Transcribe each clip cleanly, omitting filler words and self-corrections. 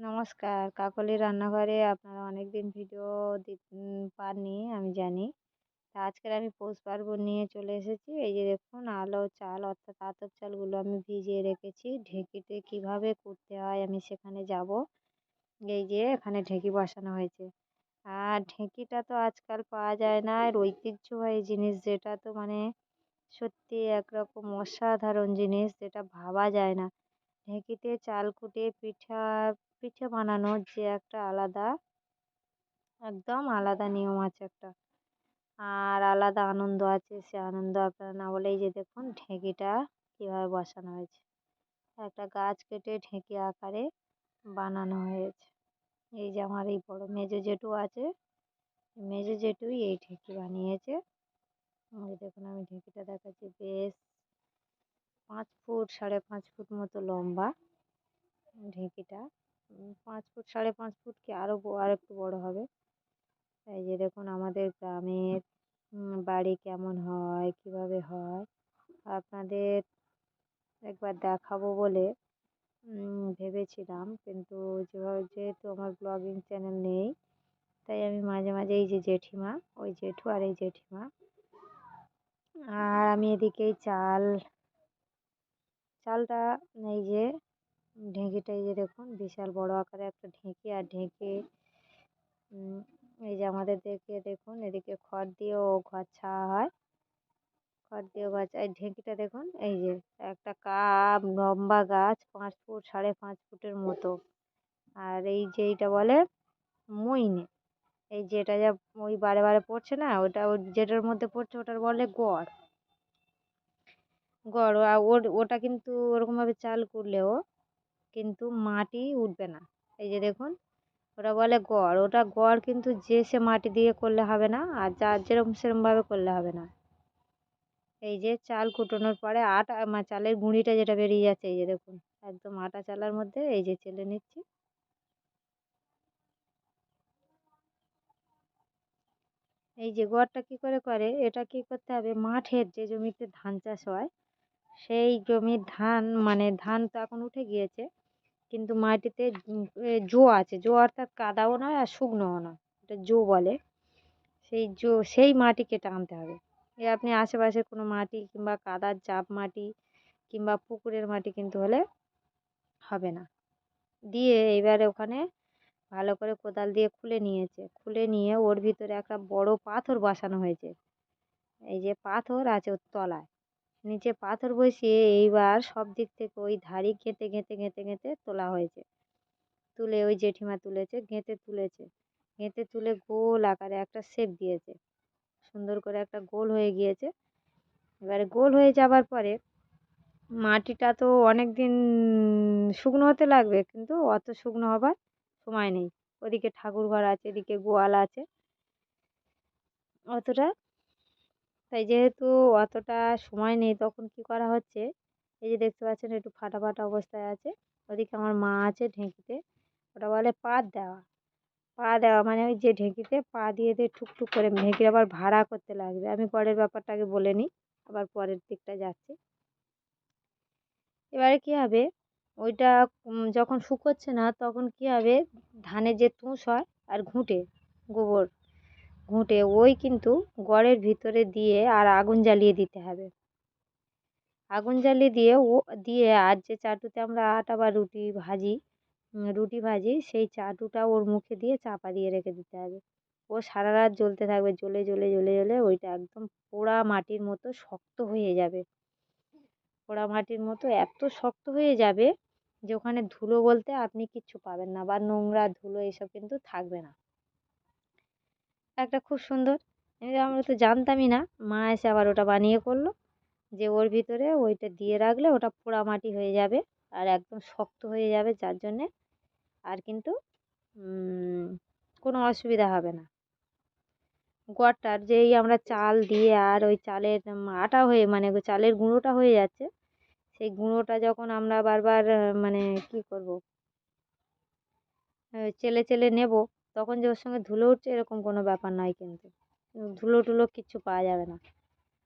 নমস্কার, কাকলি রান্নাঘরে আপনারা অনেকদিন ভিডিও পাননি আমি জানি। তা আজকের আমি পৌষ পার্বণ নিয়ে চলে এসেছি। এই যে দেখুন আলো চাল অর্থাৎ আতপ চালগুলো আমি ভিজিয়ে রেখেছি। ঢেঁকিতে কিভাবে কুটতে হয় আমি সেখানে যাব। এই যে এখানে ঢেঁকি বসানো হয়েছে। আর ঢেঁকিটা তো আজকাল পাওয়া যায় না। আর ঐতিহ্যবাহী জিনিস যেটা তো মানে সত্যি একরকম অসাধারণ জিনিস যেটা ভাবা যায় না। ঢেঁকিতে চাল কুটে পিঠে বানানোর যে একটা আলাদা একদম আলাদা নিয়ম আছে একটা। আর আলাদা আনন্দ আছে, সে আনন্দ আপনারা না বলে এই যে দেখুন ঢেঁকিটা কীভাবে বসানো হয়েছে। একটা গাছ কেটে ঢেঁকি আকারে বানানো হয়েছে। এই যে আমার এই বড় মেজো জেঠু আছে, মেজো জেঠুই এই ঢেঁকি বানিয়েছে। এই দেখুন আমি ঢেঁকিটা দেখাচ্ছি, বেশ 5 ফুট 5.5 ফুট মতো লম্বা ঢেঁকিটা। 5 ফুট 5.5 ফুট কি আর একটু বড় হবে। এই যে দেখুন আমাদের গ্রামের বাড়ি কেমন হয়, কিভাবে হয় আপনাদের একবার দেখাবো বলে ভেবেছিলাম, কিন্তু যেহেতু আমার ব্লগিং চ্যানেল নেই তাই আমি মাঝে মাঝে এই যে জেঠিমা, ওই জেঠু আর এই জেঠিমা, আর আমি এদিকে চালটা এই যে ঢেঁকিটা, এই যে দেখুন বিশাল বড় আকারে একটা ঢেঁকি। আর ঢেঁকি এই যে আমাদের দেখুন এদিকে খড় দিয়েও ঘর ছাওয়া হয়, খড় দিয়েও ঘর এই ঢেঁকিটা দেখুন, এই যে একটা লম্বা গাছ 5 ফুট 5.5 ফুটের মতো। আর এই যে এইটা বলে মইনে, এই যেটা যা ওই বারে বারে পড়ছে না, ওটা যেটার মধ্যে পড়ছে ওটার বলে গড়। আর ওটা কিন্তু ওরকমভাবে চাল করলেও কিন্তু মাটি উঠবে না। এই যে দেখুন ওটা বলে গড়, ওটা গড় কিন্তু যে সে মাটি দিয়ে করলে হবে না, আর যার যেরকম সেরকমভাবে করলে হবে না। এই যে চাল কুটোনোর পরে আটা চালের গুঁড়িটা যেটা বেরিয়ে যাচ্ছে, এই যে দেখুন একদম আটা চালার মধ্যে এই যে চেলে নিচ্ছি। এই যে গড়টা কি করে করে, এটা কি করতে হবে, মাঠের যে জমিতে ধান চাষ হয় সেই জমির ধান মানে ধান তো এখন উঠে গিয়েছে, কিন্তু মাটিতে জো আছে, জো অর্থাৎ কাদাও নয় আর শুকনোও নয়, এটা জো বলে। সেই মাটি কেটে আনতে হবে। আপনি আশেপাশে কোনো মাটি কিংবা কাদার চাপ মাটি কিংবা পুকুরের মাটি কিন্তু হলে হবে না। দিয়ে এবারে ওখানে ভালো করে কোদাল দিয়ে খুলে নিয়েছে, খুলে নিয়ে ওর ভিতরে একটা বড় পাথর বসানো হয়েছে। এই যে পাথর আছে ওর তলায়, নিচে পাথর বসিয়ে এইবার সব দিক থেকে ওই ধাড়ি গেঁথে গেঁথে গেঁথে গেঁথে তোলা হয়েছে। তুলে ওই জেঠিমা তুলেছে, গেঁথে তুলেছে, গেঁথে তুলে গোল আকারে একটা শেপ দিয়েছে, সুন্দর করে একটা গোল হয়ে গিয়েছে। এবারে গোল হয়ে যাবার পরে মাটিটা তো অনেক দিন শুকনো হতে লাগবে, কিন্তু অত শুকনো হবার সময় নেই। ওদিকে ঠাকুর ঘর আছে, এদিকে গোয়াল আছে অতটা, তাই যেহেতু অতটা সময় নেই তখন কি করা হচ্ছে, এই যে দেখতে পাচ্ছেন একটু ফাটা ফাটা অবস্থায় আছে। ওদিকে আমার মা আছে ঢেঁকিতে, ওটা বলে পাত দেওয়া। পা দেওয়া মানে ওই যে ঢেঁকিতে পা দিয়ে দিয়ে টুকটুক করে ঢেঁকির আবার ভাড়া করতে লাগবে। আমি গড়ের ব্যাপারটাকে বলে নিই, আবার পরের দিকটা যাচ্ছি। এবারে কি হবে, ওইটা যখন শুকোচ্ছে না তখন কি হবে, ধানের যে তুষ হয় আর গোবর ঘুঁটে ওই কিন্তু গড়ের ভিতরে দিয়ে আর আগুন জ্বালিয়ে দিতে হবে। আগুন জ্বালিয়ে দিয়ে আর যে চাটুতে আমরা আটা বা রুটি ভাজি সেই চাটুটা ওর মুখে দিয়ে চাপা দিয়ে রেখে দিতে হবে। ও সারা রাত জ্বলতে থাকবে, জ্বলে জ্বলে জ্বলে জ্বলে ওইটা একদম পোড়া মাটির মতো শক্ত হয়ে যাবে। পোড়া মাটির মতো এত শক্ত হয়ে যাবে যে ওখানে ধুলো বলতে আপনি কিচ্ছু পাবেন না, বা নোংরা ধুলো এসব কিন্তু থাকবে না। একটা খুব সুন্দর, আমরা তো জানতামই না, মা এসে আবার ওটা বানিয়ে করলো, যে ওর ভিতরে ওইটা দিয়ে রাখলে ওটা পোড়া মাটি হয়ে যাবে আর একদম শক্ত হয়ে যাবে, যার জন্যে আর কিন্তু কোনো অসুবিধা হবে না। গড়টার যেই আমরা চাল দিয়ে আর ওই চালের আটা হয়ে মানে চালের গুঁড়োটা হয়ে যাচ্ছে, সেই গুঁড়োটা যখন আমরা বারবার মানে কি করব, চেলে চেলে নেব, তখন যে ওর সঙ্গে ধুলো উঠছে এরকম কোনো ব্যাপার নয়, কিন্তু ধুলো টুলো কিচ্ছু পাওয়া যাবে না।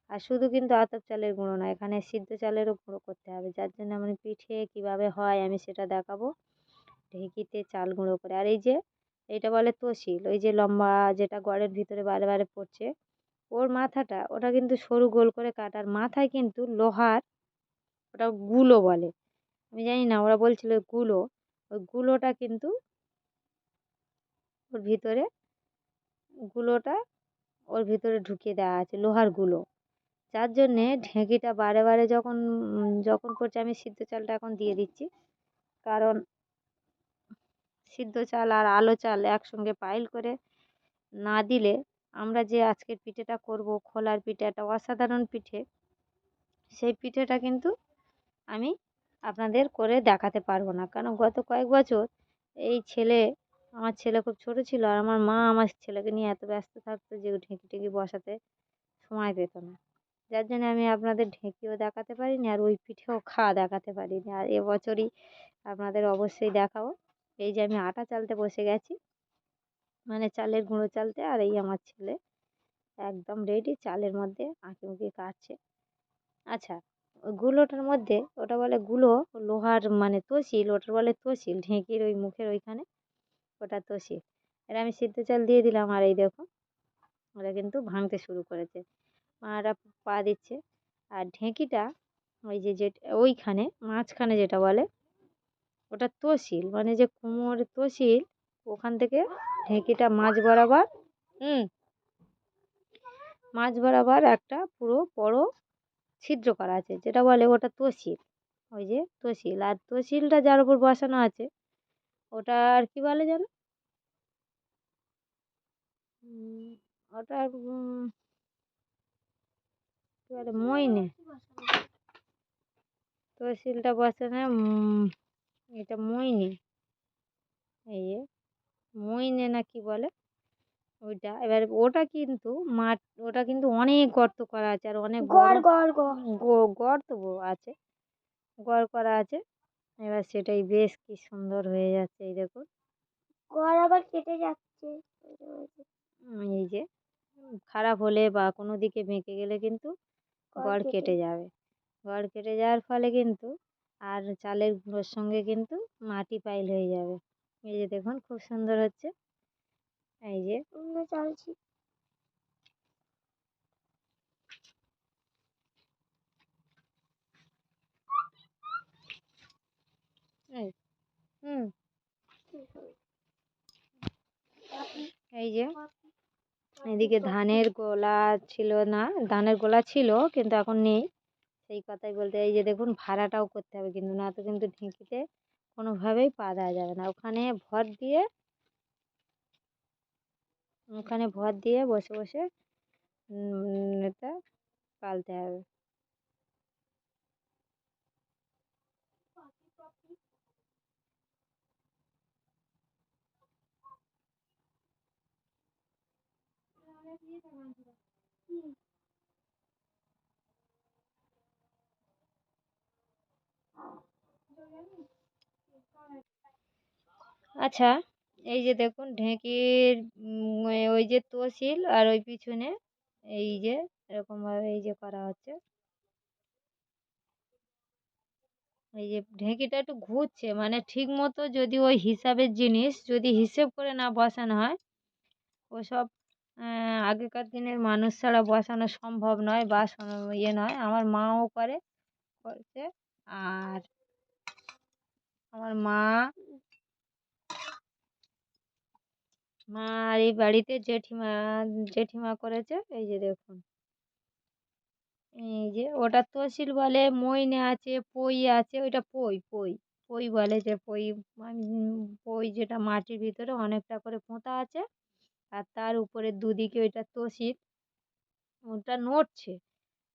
আর শুধু কিন্তু আতপ চালের গুঁড়ো নয়, এখানে সিদ্ধ চালেরও গুঁড়ো করতে হবে, যার জন্য আমি পিঠে কীভাবে হয় আমি সেটা দেখাবো। ঢেঁকিতে চাল গুঁড়ো করে। আর এই যে এইটা বলে তসিল, ওই যে লম্বা যেটা গড়ের ভিতরে বারে বারে পড়ছে, ওর মাথাটা ওটা কিন্তু সরু গোল করে কাটার মাথায় কিন্তু লোহার, ওটা গুলো বলে, আমি জানি না, ওরা বলছিল গুলো, ওই গুলোটা কিন্তু ওর ভিতরে, গুলোটা ওর ভিতরে ঢুকিয়ে দেওয়া আছে, লোহার গুলো। যার জন্যে ঢেঁকিটা বারে বারে যখন করছে, আমি সিদ্ধ চালটা এখন দিয়ে দিচ্ছি, কারণ সিদ্ধ চাল আর আলো চাল একসঙ্গে পাইল করে না দিলে আমরা যে আজকের পিঠেটা করব, খোলার পিঠে, একটা অসাধারণ পিঠে, সেই পিঠেটা কিন্তু আমি আপনাদের করে দেখাতে পারবো না। কারণ গত কয়েক বছর এই আমার ছেলে খুব ছোট ছিল, আর আমার মা আমার ছেলেকে নিয়ে এত ব্যস্ত থাকতো যে ঢেঁকি টেঁকি বসাতে সময় পেত না। যার জন্য আমি আপনাদের ঢেঁকিও দেখাতে পারিনি, আর ওই পিঠেও খাওয়া দেখাতে পারিনি। আর এবছরই আপনাদের অবশ্যই দেখাবো। এই যে আমি আটা চালতে বসে গেছি, মানে চালের গুঁড়ো চালতে, আর এই আমার ছেলে একদম রেডি, চালের মধ্যে আঁকিবুকি কাটছে। আচ্ছা, ওই গুলোটার মধ্যে, ওটা বলে গুলো, লোহার মানে তসিল, ওটার বলে তসিল, ঢেঁকির ওই মুখের ওইখানে, ওটা তসিল। এবার আমি সিদ্ধ চাল দিয়ে দিলাম, আর এই দেখো ওরা কিন্তু ভাঙতে শুরু করেছে, মারা পা দিচ্ছে। আর ঢেঁকিটা ওই যে ওইখানে মাঝখানে যেটা বলে, ওটা তসিল, মানে যে কুমোর তসিল, ওখান থেকে ঢেঁকিটা মাঝ বরাবর একটা পুরো বড় ছিদ্র করা আছে, যেটা বলে ওটা তসিল। ওই যে তসিল, আর তসিলটা যার উপর বসানো আছে ওটা আর কি বলে যেন, ওটা কি বলে, মইনে, তসিলটা বসানো, এটা মইনে, এই যে মইনে না কি বলে ওইটা। এবার ওটা কিন্তু মাঠ, ওটা কিন্তু অনেক গর্ত করা আছে, আর অনেক গর্ত আছে, গড় করা আছে। এবার সেটাই বেশ কি সুন্দর হয়ে যাচ্ছে, এই দেখুন গড় আবার কেটে যাচ্ছে, এই যে খারাপ হলে বা কোনো দিকে বেঁকে গেলে কিন্তু গড় কেটে যাবে। গড় কেটে যাওয়ার ফলে কিন্তু আর চালের গুঁড়োর সঙ্গে কিন্তু মাটি পাইল হয়ে যাবে। এই যে দেখুন খুব সুন্দর হচ্ছে, এই যে চালছি। হুম, এই যে এদিকে ধানের গোলা ছিল না, ধানের গোলা ছিল কিন্তু এখন নেই, সেই কথাই বলতে, এই যে দেখুন ভাড়াটাও করতে হবে কিন্তু, না তো কিন্তু ঢেঁকিতে কোনোভাবেই পা দেওয়া যাবে না। ওখানে ভর দিয়ে বসে বসে এটা পালতে হবে। আচ্ছা, এই যে দেখুন ঢেঁকির ওই যে তসিল, আর ওই পিছনে এই যে এরকমভাবে এই যে করা হচ্ছে, এই যে ঢেঁকিটা একটু ঘুরছে, মানে ঠিক মতো যদি ওই হিসাবের জিনিস যদি হিসেব করে না বসানো হয়, ওসব আগেকার দিনের মানুষ ছাড়া বসানো সম্ভব নয়, বা ইয়ে নয়। আমার মাও করছে, আর আমার মা আর এই বাড়িতে জেঠিমা করেছে। এই যে দেখুন, এই যে ওটা তহসিল বলে, মইনে আছে, পই আছে, ওইটা পই পই পই বলে, যে পই, পই যেটা মাটির ভিতরে অনেকটা করে পোঁতা আছে, আর তার উপরে দুদিকে ওইটা তসিল, ওটা নড়ছে,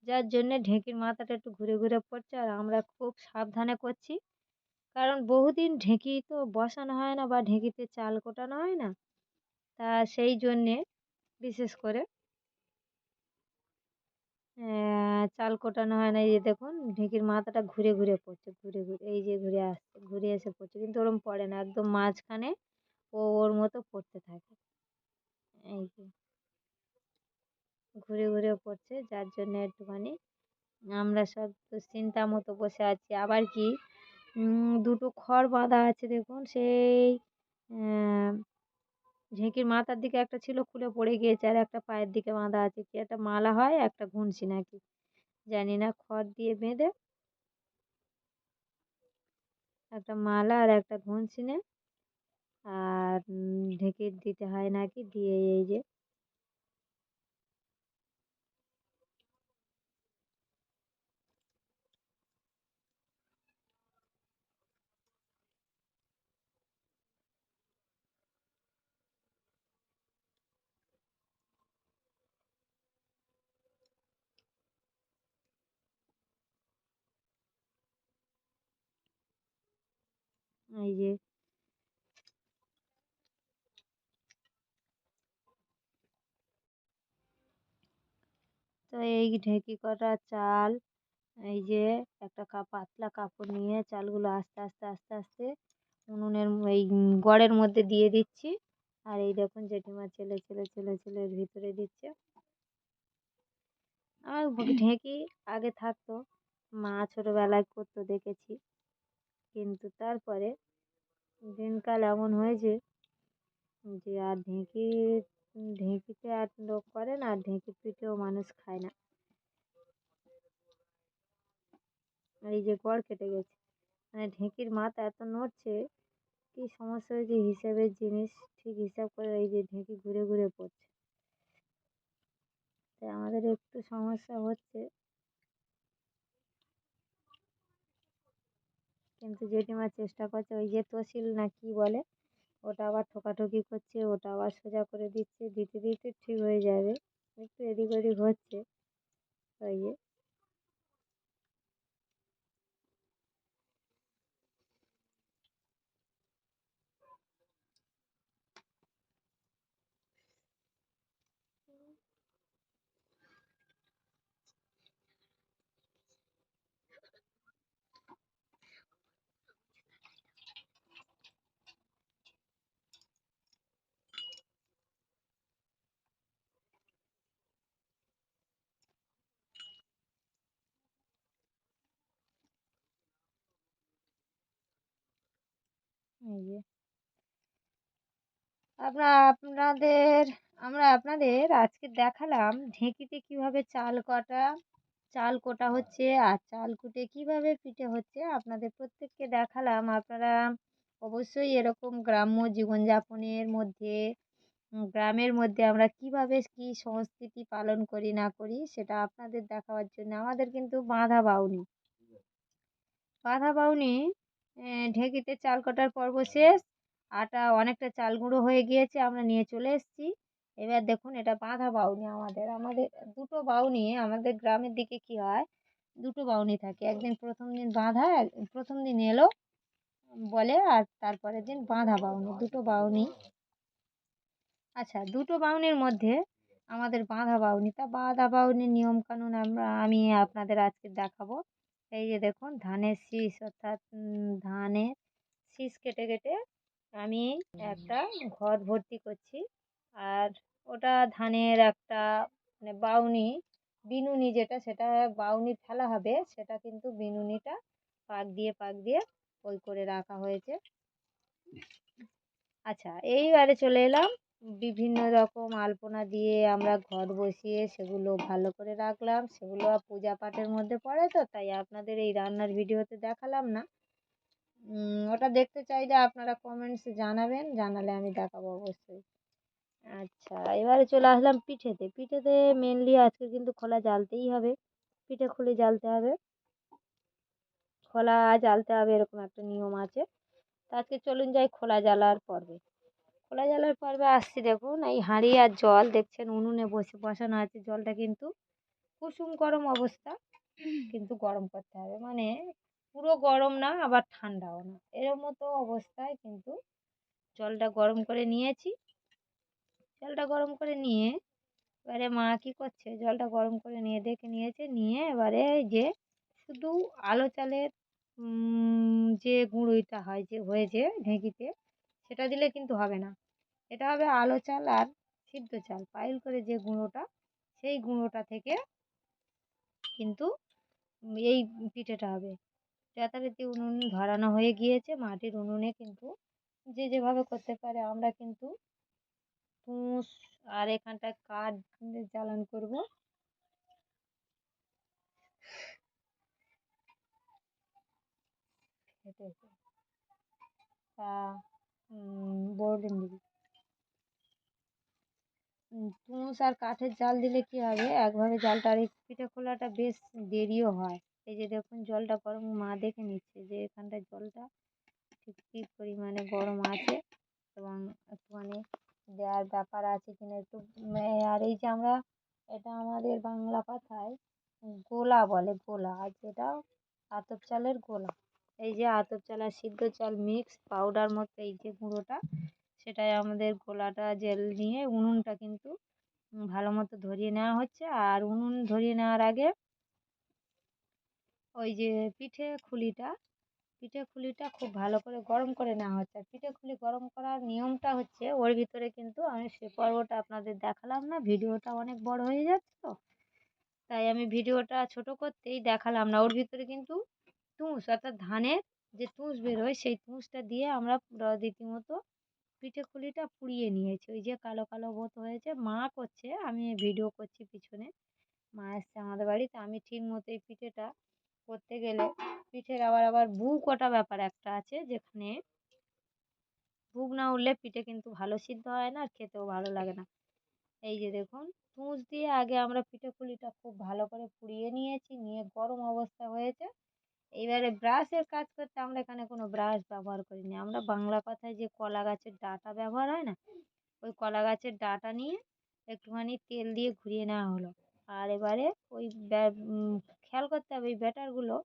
যার জন্যে ঢেঁকির মাথাটা একটু ঘুরে ঘুরে পড়ছে। আর আমরা খুব সাবধানে করছি, কারণ বহুদিন ঢেঁকি তো বসানো হয় না, বা ঢেঁকিতে চাল কোটানো হয় না, তা সেই জন্যে বিশেষ করে চাল কোটানো হয় না। এই যে দেখুন ঢেঁকির মাথাটা ঘুরে ঘুরে পড়ছে, ঘুরে ঘুরে, এই যে ঘুরে আসছে, ঘুরে এসে পড়ছে, কিন্তু ওরম পড়ে না, একদম মাঝখানে ও ওর মতো পড়তে থাকে, এই যে ঘুরে ঘুরে পড়ছে, যার জন্য একটুখানি আমরা সব দুশ্চিন্তা মতো বসে আছি। আবার কি দুটো খড় বাঁধা আছে দেখুন, সেই ঢেঁকির মাথার দিকে একটা ছিল, খুলে পড়ে গিয়েছে, আর একটা পায়ের দিকে বাঁধা আছে, কি একটা মালা হয়, একটা ঘুনসি নাকি জানি না, খড় দিয়ে বেঁধে একটা মালা আর একটা ঘুনসিনে আর ঢেকে দিতে হয় নাকি, দিয়ে এই যে তো এই ঢেঁকি করা চাল, এই যে একটা পাতলা কাপড় নিয়ে চালগুলো আস্তে আস্তে আস্তে আস্তে উনুনের এই গড়ের মধ্যে দিয়ে দিচ্ছি। আর এই দেখুন জেঠিমা ছেলে ছেলে ছেলে ছেলের ভিতরে দিচ্ছে। আমার ঢেঁকি আগে থাকতো, মা ছোটবেলায় করতো দেখেছি, কিন্তু তারপরে দিনকাল এমন হয়েছে যে আর ঢেঁকিতে আর লোক করে না, আর ঢেঁকির পিঠেও মানুষ খায় না। আর এই যে গড় কেটে গেছে, মানে ঢেঁকির মাথা এত নড়ছে, কি সমস্যা হয়েছে হিসাবের জিনিস ঠিক হিসাব করে এই যে ঢেঁকি ঘুরে ঘুরে পড়ছে, তাই আমাদের একটু সমস্যা হচ্ছে। কিন্তু জেঠিমা চেষ্টা করছে, ওই যে তসিল না কি বলে, ওটা আবার ঠোকাঠুকি করছে, ওটা আবার সোজা করে দিচ্ছে, দিতে দিতে ঠিক হয়ে যাবে, একটু এদিক ওদিক হচ্ছে। ওই যে এই যে আপনাদের আমরা আপনাদের আজকে দেখালাম ঢেঁকিতে কিভাবে চাল কোটা হচ্ছে, আর চাল কুটে কিভাবে পিঠে হচ্ছে, আপনাদের প্রত্যেককে দেখালাম। আপনারা অবশ্যই এরকম গ্রাম্য জীবনযাপনের মধ্যে, গ্রামের মধ্যে আমরা কিভাবে কি সংস্কৃতি পালন করি না করি সেটা আপনাদের দেখাবার জন্য আমাদের কিন্তু বাঁধা বাউনি ঢেঁকিতে চাল কাটার পর্ব শেষ। আটা অনেকটা চাল গুঁড়ো হয়ে গিয়েছে, আমরা নিয়ে চলে এসেছি। এবার দেখুন এটা বাঁধা বাউনি, আমাদের আমাদের দুটো বাউনি, আমাদের গ্রামের দিকে কি হয়, দুটো বাউনি থাকে, একদিন প্রথম দিন বাঁধা, প্রথম দিন এলো বলে, আর তারপরের দিন বাঁধা বাউনি, দুটো বাউনি। আচ্ছা, দুটো বাউনির মধ্যে আমাদের বাঁধা বাউনির নিয়মকানুন আমি আপনাদের আজকে দেখাবো। এই যে দেখুন ধানের শীষ, অর্থাৎ ধানের শীষ কেটে কেটে আমি একটা ঘর ভর্তি করছি। আর ওটা ধানের একটা মানে বাউনি, বিনুনি যেটা, সেটা বাউনি ফেলা হবে, সেটা কিন্তু বিনুনিটা পাক দিয়ে ওই করে রাখা হয়েছে। আচ্ছা, এইবারে চলে এলাম, বিভিন্ন রকম আলপনা দিয়ে আমরা ঘট বসিয়ে সেগুলো ভালো করে রাখলাম, সেগুলো পূজা পাঠের মধ্যে পড়ে, তো তাই আপনাদের এই রান্নার ভিডিওতে দেখালাম না। ওটা দেখতে চাইলে আপনারা কমেন্টসে জানাবেন, জানালে আমি দেখাবো অবশ্যই। আচ্ছা, এবারে চলে আসলাম পিঠেতে। পিঠেতে মেনলি আজকে কিন্তু খোলা জ্বালতেই হবে, পিঠে খুলে জ্বালতে হবে, খোলা জ্বালতে হবে, এরকম একটা নিয়ম আছে। তো আজকে চলুন যাই খোলা জ্বালার পর্বে। খোলা জলের পর্বে আসছি, দেখুন এই হাঁড়ি আর জল দেখছেন উনুনে বসানো আছে, জলটা কিন্তু কুসুম গরম অবস্থা, কিন্তু গরম করতে হবে, মানে পুরো গরম না আবার ঠান্ডাও না, এর মতো অবস্থায় কিন্তু জলটা গরম করে নিয়েছি। জলটা গরম করে নিয়ে এবারে মা কী করছে, জলটা গরম করে নিয়ে দেখে নিয়েছে, নিয়ে এবারে এই যে শুধু আলো চালের যে গুঁড়োটা হয়, যে হয়েছে ঢেঁকিতে, সেটা দিলে কিন্তু হবে না। এটা হবে আলো চাল আর সিদ্ধ চাল পাইল করে যে গুঁড়োটা, সেই গুঁড়োটা থেকে কিন্তু এই পিঠেটা হবে। যথারীতি উনুন ধরানো হয়ে গিয়েছে। মাটির উনুনে কিন্তু যে যেভাবে করতে পারে, আমরা কিন্তু তুষ আর এখানটায় কাঠ জ্বালান করব। তা বড়দিন দিবি তুষ আর কাঠের জাল দিলে কি হবে, একভাবে জালটা, আর এই পিঠে খোলাটা বেশ দেরিও হয়। এই যে দেখুন জলটা গরম, মা দেখে নিচ্ছে যে এখানটায় জলটা ঠিক কী পরিমাণে গরম আছে এবং একটুখানি দেওয়ার ব্যাপার আছে কিনা একটু। আর এই যে আমরা, এটা আমাদের বাংলা কথায় গোলা বলে, গোলা, আর যেটা আতপ চালের গোলা। এই যে আতপ চাল আর সিদ্ধ চাল মিক্স পাউডার মতো এই যে গুঁড়োটা, সেটাই আমাদের গোলাটা জেল নিয়ে উনুনটা কিন্তু ভালো মতো ধরিয়ে নেওয়া হচ্ছে। আর উনুন ধরিয়ে নেওয়ার আগে ওই যে পিঠে খুলিটা খুব ভালো করে গরম করে নেওয়া হচ্ছে। আর পিঠে খুলি গরম করার নিয়মটা হচ্ছে, ওর ভিতরে কিন্তু আমি সে পর্বটা আপনাদের দেখালাম না, ভিডিওটা অনেক বড় হয়ে যাচ্ছে তো, তাই আমি ভিডিওটা ছোট করতেই দেখালাম না। ওর ভিতরে কিন্তু তুষ অর্থাৎ ধানের যে তুষ বেরোয়, সেই তুষটা দিয়ে আমরা রীতিমতো পিঠে খুলিটা পুড়িয়ে নিয়েছি। ওই যে কালো কালো মতো হয়েছে, মা করছে, আমি ভিডিও করছি পিছনে। মা এসছে আমাদের বাড়িতে, আমি ঠিক মতো এই পিঠেটা করতে গেলে পিঠের আবার বুক ওঠা ব্যাপার একটা আছে, যেখানে বুক না উঠলে পিঠে কিন্তু ভালো সিদ্ধ হয় না আর খেতেও ভালো লাগে না। এই যে দেখুন, তুষ দিয়ে আগে আমরা পিঠে পুলিটা খুব ভালো করে পুড়িয়ে নিয়েছি, নিয়ে গরম অবস্থা হয়েছে। এইবারে ব্রাশের কাজ করতে আমরা এখানে কোনো ব্রাশ ব্যবহার করিনি। আমরা বাংলা কথায় যে কলা গাছের ডাঁটা ব্যবহার হয় না, ওই কলা গাছের ডাঁটা নিয়ে একটুখানি তেল দিয়ে ঘুরিয়ে নেওয়া হলো। আর এবারে ওই খেয়াল করতে হবে ওই ব্যাটারগুলো,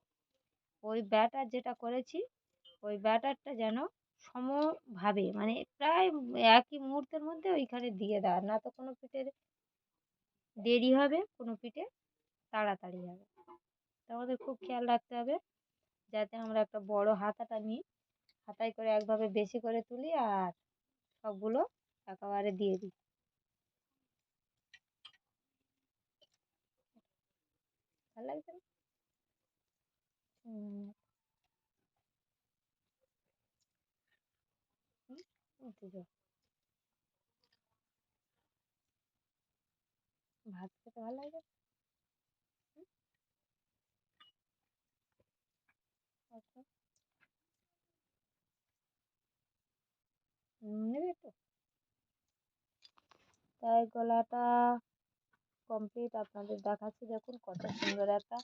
ওই ব্যাটার যেটা করেছি, ওই ব্যাটারটা যেন সমভাবে মানে প্রায় একই মুহূর্তের মধ্যে ওইখানে দিয়ে দেওয়ার, না তো কোনো পিঠের দেরি হবে, কোনো পিঠে তাড়াতাড়ি হবে। তো আমাদের খুব খেয়াল রাখতে হবে যাতে আমরা একটা বড় হাতাটা নিই, হাতায় করে একভাবে বেশি করে তুলি আর সবগুলো একেবারে দিয়ে দিই। ভালো লাগছে না? হুম, বুঝেছো? ভাত খেতে ভালো লাগে? আচ্ছা, নেবে একটু? তাই গলাটা কমপ্লিট আপনাদের দেখাচ্ছি, দেখুন কত সুন্দর একটা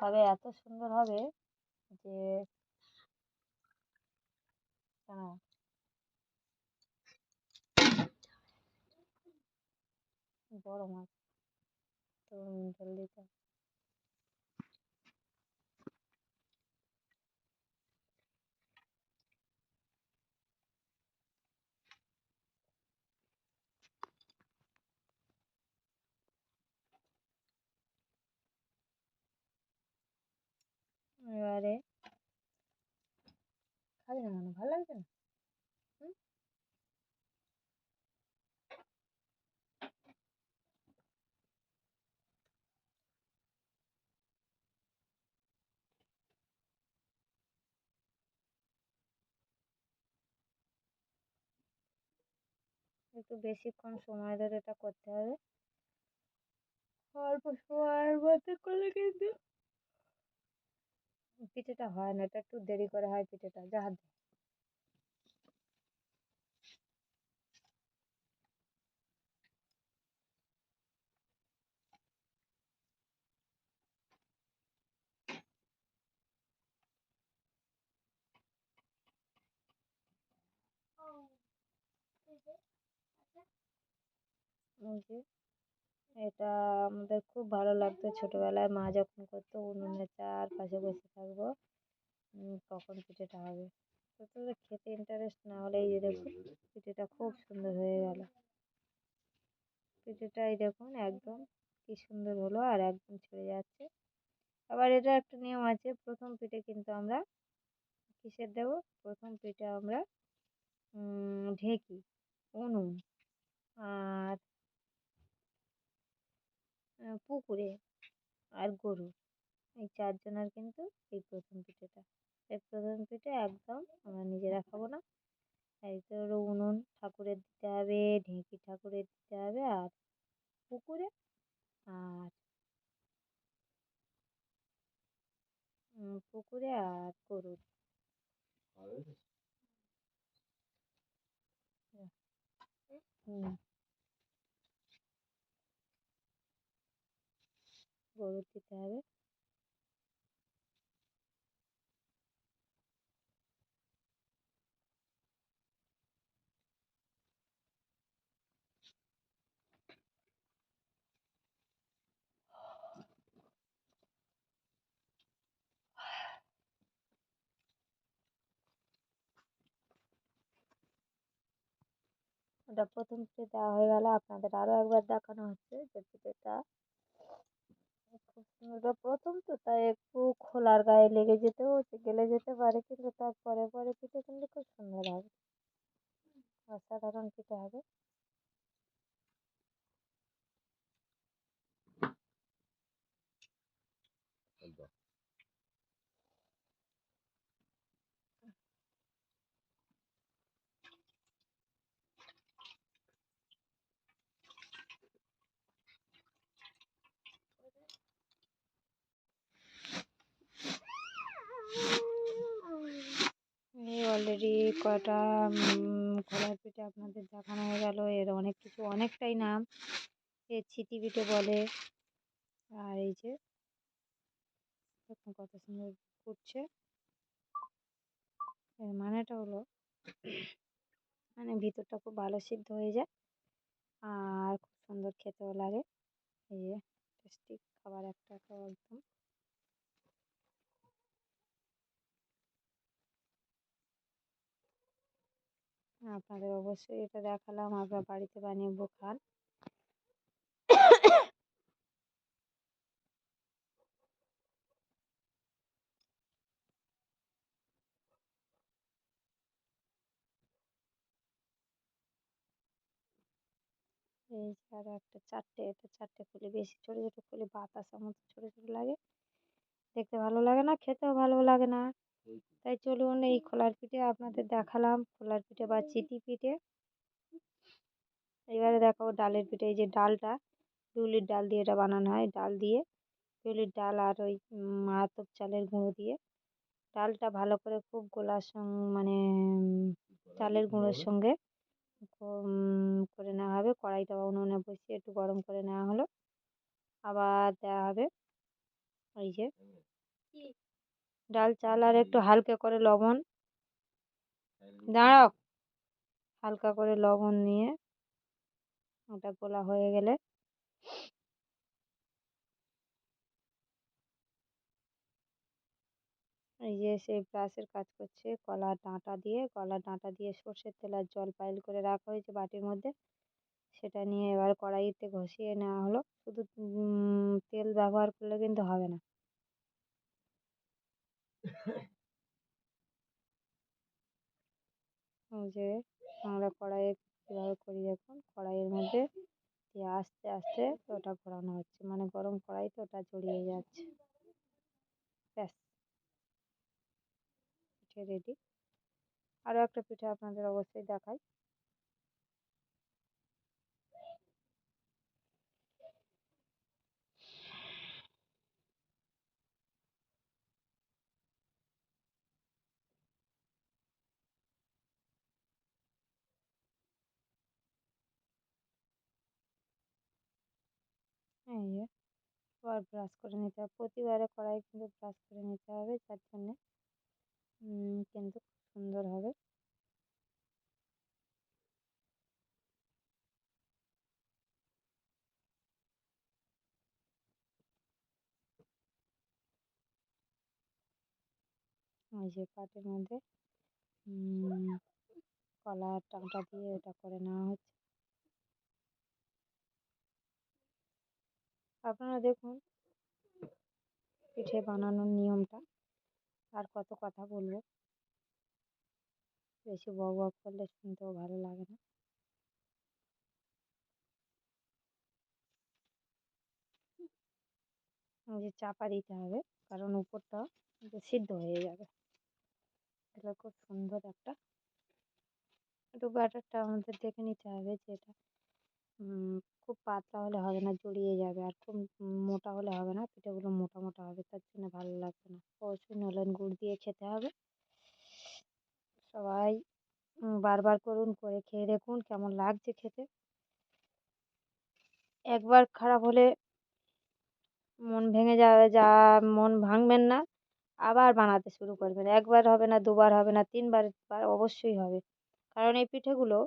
হবে, এত সুন্দর হবে যে বড় মাছ তো জলদি তো। এবারে খাবি না কেন, ভালো লাগছে না? হুম, একটু বেশিক্ষণ সময় ধরে এটা করতে হবে, অল্প সময়ের মধ্যে করলে কিন্তু পিঠেটা হয় না, এটা একটু দেরি করে হয় পিঠেটা, যা হাত দে। এই যে এটা আমাদের খুব ভালো লাগতো ছোটবেলায়, মা যখন করতো উনুনের চারপাশে বসে থাকবো কখন পিঠেটা হবে। তো তোদের খেতে ইন্টারেস্ট না হলে, এই যে দেখুন পিঠেটা খুব সুন্দর হয়ে গেল। পিঠেটা এই দেখুন একদম কি সুন্দর হলো, আর একদম ছেড়ে যাচ্ছে। আবার এটা একটা নিয়ম আছে, প্রথম পিঠে কিন্তু আমরা কিসের দেবো, প্রথম পিঠে আমরা ঢেঁকি, উনুন আর পুকুরে আর গরু, এই 4 জনের কিন্তু এই প্রথম পিঠেটা। এই প্রথম পিঠে একদম আমরা নিজেরা খাবো না। এতে হলো উনুন ঠাকুরের দিতে হবে, ঢেঁকি ঠাকুরের দিতে হবে আর পুকুরে আর পুকুরে আর গরুর। হুম, গরুর দিতে হবে। ওটা প্রথম পিঠে দেওয়া হয়ে গেলে আপনাদের আরও একবার দেখানো হচ্ছে যে পিঠেটা খুব সুন্দর। ওটা প্রথম তো তাই একটু খোলার গায়ে লেগে যেতেও গেলে যেতে পারে, কিন্তু তার পরে পরে পিঠে কিন্তু খুব সুন্দর হবে, অসাধারণ পিঠে হবে। এই অলরেডি কটা খোলার পিঠে আপনাদের দেখানো হয়ে গেল। এর অনেক কিছু অনেকটাই নাম। এর ছিতি পিঠে বলে। আর এই যে দেখুন কত সুন্দর ফুটছে। এর মানেটা হলো মানে ভিতরটা খুব ভালো সিদ্ধ হয়ে যায় আর খুব সুন্দর খেতেও লাগে। এই যে টেস্টি খাবার একটা তো একদম। আপনাদের অবশ্যই এটা দেখালাম, আপনারা বাড়িতে বানিয়ে খান। এই যে আরো একটা চারটে, এটা চারটে ফুলে বেশি ছোট ছোট ফুলে বাতাসা মতো ছোট ছোট লাগে, দেখতে ভালো লাগে না, খেতেও ভালো লাগে না। তাই চলুন এই খোলার পিঠে আপনাদের দেখালাম, খোলার পিঠে বা চিতি পিঠে। এবারে দেখাবো ডালের পিঠে। এই যে ডালটা বিউলির ডাল দিয়ে এটা বানানো হয়, ডাল দিয়ে বিউলির ডাল আর ওই আতপ চালের গুঁড়ো দিয়ে ডালটা ভালো করে খুব গোলার মানে চালের গুঁড়োর সঙ্গে করে নেওয়া হবে। কড়াইটা উনুনে বসিয়ে একটু গরম করে নেওয়া হলো। আবার দেওয়া হবে ওই যে ডাল চাল আর একটু হালকা করে লবণ, দাঁড়াও, হালকা করে লবণ নিয়ে ওটা গোলা হয়ে গেলে এই যে সেই ব্রাশের কাজ করছে কলার ডাঁটা দিয়ে সর্ষের তেল আর জল পাইল করে রাখা হয়েছে বাটির মধ্যে। সেটা নিয়ে এবার কড়াইতে ঘষিয়ে নেওয়া হলো। শুধু তেল ব্যবহার করলে কিন্তু হবে না। ওই যে আমরা কড়াইয়ে কীভাবে করি দেখুন, কড়াইয়ের মধ্যে দিয়ে আস্তে আস্তে ওটা ঘোরানো হচ্ছে, মানে গরম কড়াইতে ওটা জড়িয়ে যাচ্ছে। ব্যাস, পিঠে রেডি। আরও একটা পিঠে আপনাদের অবশ্যই দেখাই। এই যে আবার ব্রাশ করে নিতে হবে, প্রতিবারে কড়াই কিন্তু ব্রাশ করে নিতে হবে, যার জন্যে কিন্তু খুব সুন্দর হবে। ওই যে পাটের মধ্যে কলার ডাঁটা দিয়ে এটা করে নেওয়া হচ্ছে। আপনারা দেখুন পিঠে বানানোর নিয়মটা। আর কত কথা বলবো, বেশি বক বক করলে শুনতেও ভালো লাগে না। যে চাপা দিতে হবে, কারণ উপরটা সিদ্ধ হয়ে যাবে। এটা খুব সুন্দর একটা, একটু ব্যাটারটা আমাদের দেখে নিতে হবে যে এটা খুব পাতলা হলে হবে না, জড়িয়ে যাবে, আর খুব মোটা হলে হবে না, পিঠেগুলো মোটা মোটা হবে, তার জন্য ভালো লাগবে না। অবশ্যই নলেন গুড় দিয়ে খেতে হবে। সবাই বারবার করুন, করে খেয়ে দেখুন কেমন লাগছে খেতে। একবার খারাপ হলে মন ভেঙে যাবে, মন ভাঙবেন না, আবার বানাতে শুরু করবেন। একবার হবে না, দুবার হবে না, তিনবার বার অবশ্যই হবে। কারণ এই পিঠেগুলো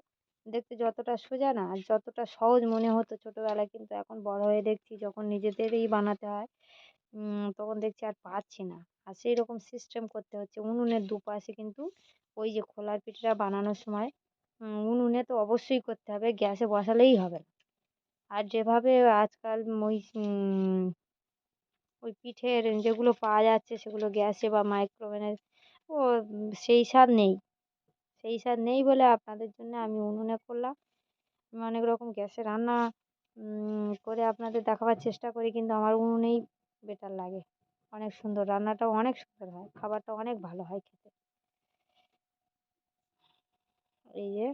দেখতে যতটা সোজা না, আর যতটা সহজ মনে হতো ছোটোবেলায়, কিন্তু এখন বড় হয়ে দেখছি যখন নিজেদেরই বানাতে হয় তখন দেখছি আর পারছি না। আর সেই রকম সিস্টেম করতে হচ্ছে। উনুনের দুপাশে কিন্তু ওই যে খোলার পিঠেটা বানানোর সময় উনুনে তো অবশ্যই করতে হবে, গ্যাসে বসালেই হবে না। আর যেভাবে আজকাল ওই পিঠের যেগুলো পাওয়া যাচ্ছে সেগুলো গ্যাসে বা মাইক্রোওভেনে, ও সেই স্বাদ নেই। সেই স্বাদ নেই বলে আপনাদের জন্য আমি উনুনে করলাম। আমি অনেক রকম গ্যাসে রান্না করে আপনাদের দেখাবার চেষ্টা করি, কিন্তু আমার উনুনেই বেটার লাগে। অনেক সুন্দর, রান্নাটাও অনেক সুন্দর হয়, খাবারটা অনেক ভালো হয় খেতে। এই যে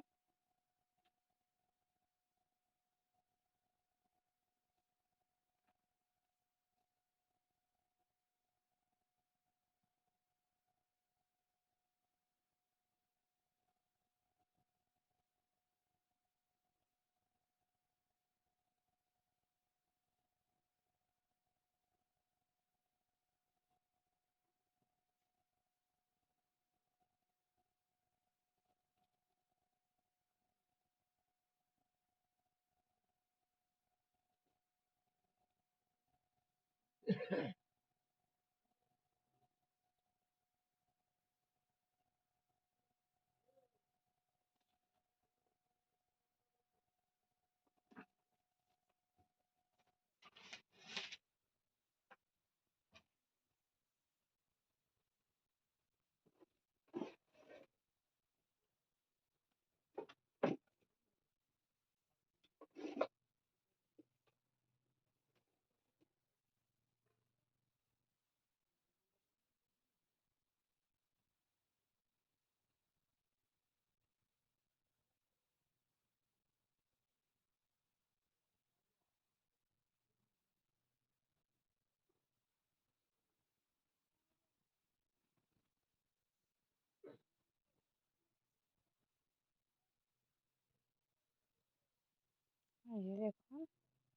দেখুন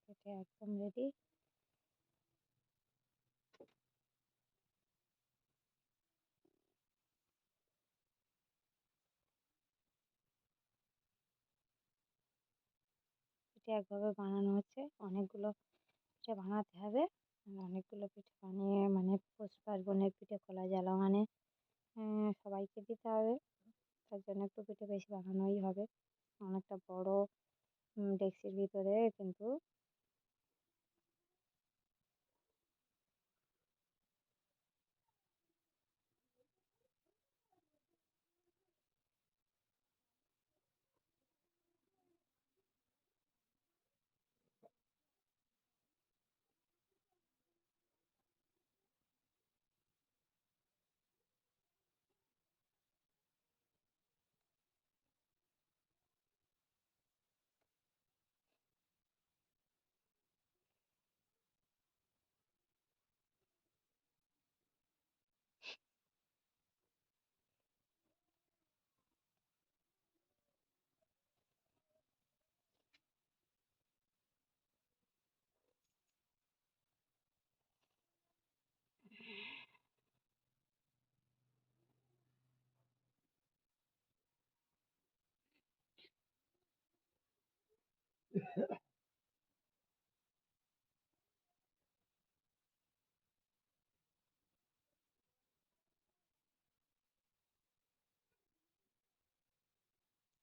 এটা একদম রেডি। পিঠে একভাবে বানানো হচ্ছে, অনেকগুলো পিঠে বানাতে হবে। অনেকগুলো পিঠে বানিয়ে মানে পৌষ পার্বণের পিঠে খোলা জ্বালা মানে সবাইকে দিতে হবে। তার জন্য একটু পিঠে বেশি বানানোই হবে। অনেকটা বড় ডেকচির ভিতরে কিন্তু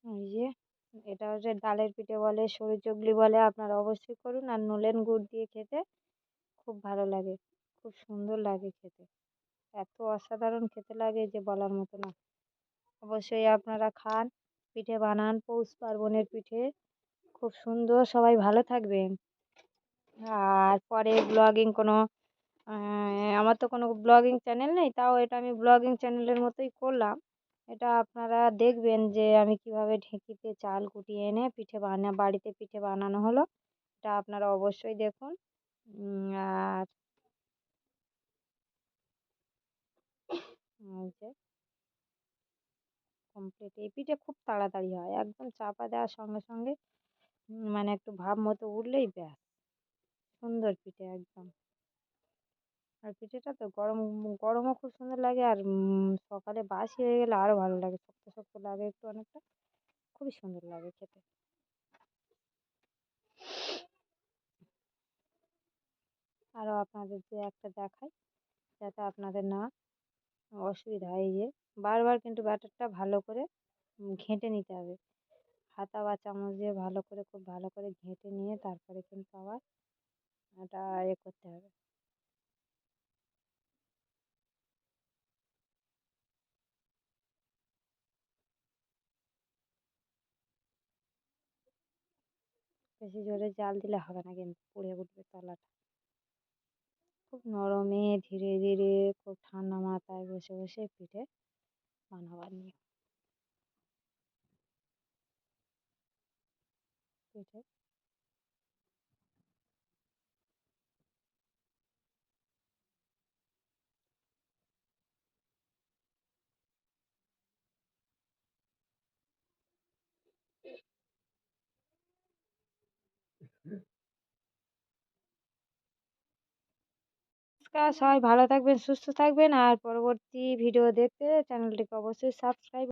এই যে এটা হচ্ছে ডালের পিঠে বলে, সরু চগলি বলে, আপনারা অবশ্যই করুন। আর নলেন গুড় দিয়ে খেতে খুব ভালো লাগে, খুব সুন্দর লাগে খেতে। এত অসাধারণ খেতে লাগে যে বলার মতো না। অবশ্যই আপনারা খান, পিঠে বানান, পৌষ পার্বণের পিঠে খুব সুন্দর। সবাই ভালো থাকবেন। আর পরে ব্লগিং কোনো আমার তো কোনো ব্লগিং চ্যানেল নেই, তাও এটা আমি ব্লগিং চ্যানেলের মতোই করলাম। এটা আপনারা দেখবেন যে আমি কিভাবে ঢেঁকিতে চাল কুটিয়ে এনে বাড়িতে পিঠে বানানো হলো। এটা আপনারা অবশ্যই দেখুন। আর এই যে কমপ্লিট। এই পিঠে খুব তাড়াতাড়ি হয়। একদম চাপা দেওয়ার সঙ্গে, সঙ্গে মানে একটু ভাপ মতো উঠলেই ব্যাস, সুন্দর পিঠে একদম। আর পিঠেটা তো গরমও খুব সুন্দর লাগে, আর সকালে বাসি হয়ে গেলে আরও ভালো লাগে। শক্ত, শক্ত লাগে একটু অনেকটা। খুবই সুন্দর লাগে খেতে। আরও আপনাদের যে একটা দেখাই, যাতে আপনাদের না অসুবিধা হয়। এই যে বারবার কিন্তু ব্যাটারটা ভালো করে ঘেঁটে নিতে হবে। হাতা বা চামচ দিয়ে ভালো করে, খুব ভালো করে ঘেঁটে নিয়ে তারপরে কিন্তু আবার ওটা করতে হবে। বেশি জোরে জাল দিলে হবে না, কিন্তু পুড়ে উঠবে তলাটা। খুব নরমে ধীরে ধীরে খুব ঠান্ডা মাথায় বসে বসে পিঠে বানাবার নিয়ম। পিঠে নমস্কার, সবাই ভালো থাকবেন, সুস্থ থাকবেন। আর পরবর্তী ভিডিও দেখতে চ্যানেলটিকে অবশ্যই সাবস্ক্রাইব